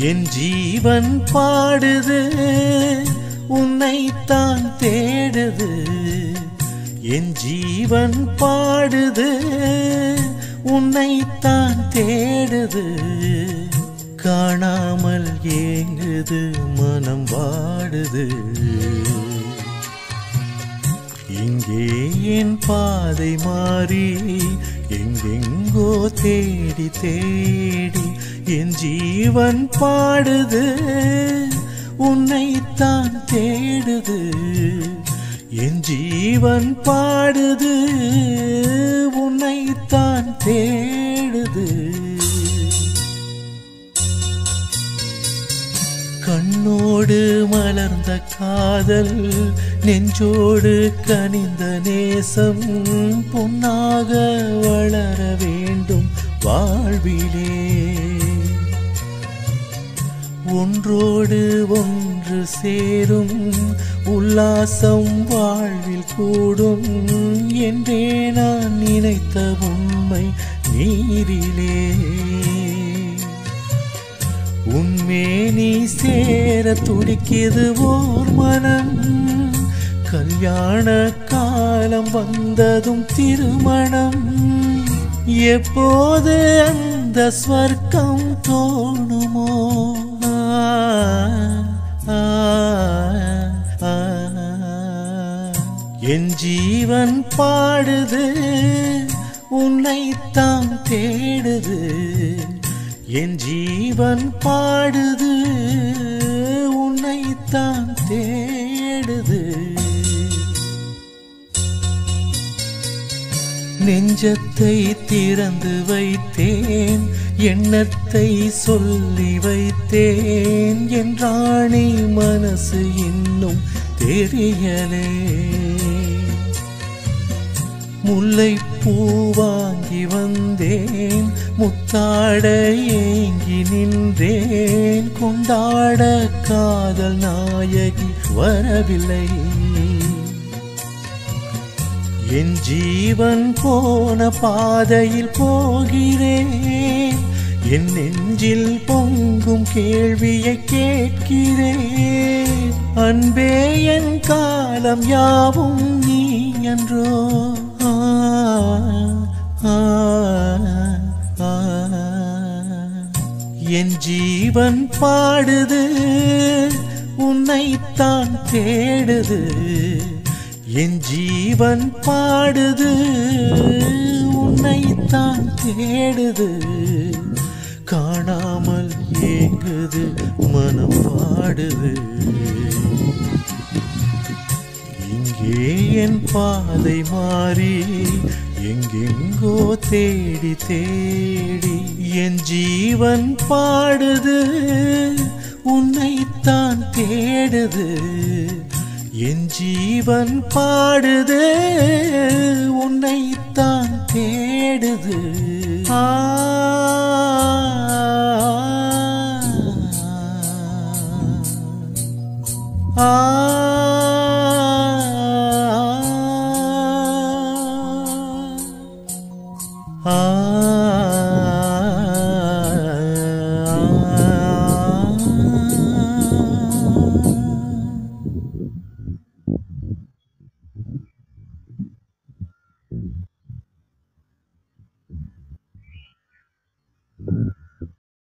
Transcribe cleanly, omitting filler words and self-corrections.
என் ஜீவன் பாடுது உன்னைத்தான் தேடுது என் ஜீவன் பாடுது உன்னைத்தான் தேடுது காணாமல் ஏங்குது மனம் வாடுது இங்கே என் பாதை மாறி எங்கெங்கோ தேடி தேடி என் ஜீவன் பாடுது உன்னைத்தான் தேடுது என் ஜீவன் பாடுது உன்னைத்தான் தேடுது கண்ணோடு மலர்ந்த காதல் நெஞ்சோடு கனிந்த நேசம் பொன்னாக வளர வேண்டும் வாழ்விலே ஒன்றோடு ஒன்று சேரும் உல்லாசம் வாழ்வில் கூடும் என்றே நான் நினைத்த உண்மை நீரிலே உன்மேனி சேர துடிக்கிது ஓர் மனம் கல்யாண காலம் வந்ததும் திருமணம் எப்போது அந்த ஸ்வர்க்கம் தோணுமோ என் ஜீவன் பாடுது உன்னைத்தான் தேடுது என் ஜீவன் பாடுது உன்னைத்தான் தேடுது நெஞ்சத்தை திறந்து வைத்தேன் எண்ணத்தை சொல்லி வைத்தேன் என் ராணி மனசு இன்னும் தெரியலே முல்லைப்பூ வாங்கி வந்தேன் முத்தாட ஏங்கி நின்றேன் கொண்டாட காதல் நாயகி வரவில்லை என் ஜீவன் போன பாதையில் போகிறேன் என் நெஞ்சில் பொங்கும் கேள்வியை கேட்கிறேன் அன்பே என் காலம் யாவும் நீ என்றோ என் ஜீவன் பாடுது உன்னைத்தான் தேடுது என் ஜீவன் பாடுது உன்னைத்தான் தேடுது காணாமல் ஏங்குது மனம் பாடுது இங்கே என் பாதை மாறி எங்கெங்கோ தேடி தேடி என் ஜீவன் பாடுது உன்னைத்தான் தேடுது என் ஜீவன் பாடுது உன்னைத்தான் தேடுது ஆ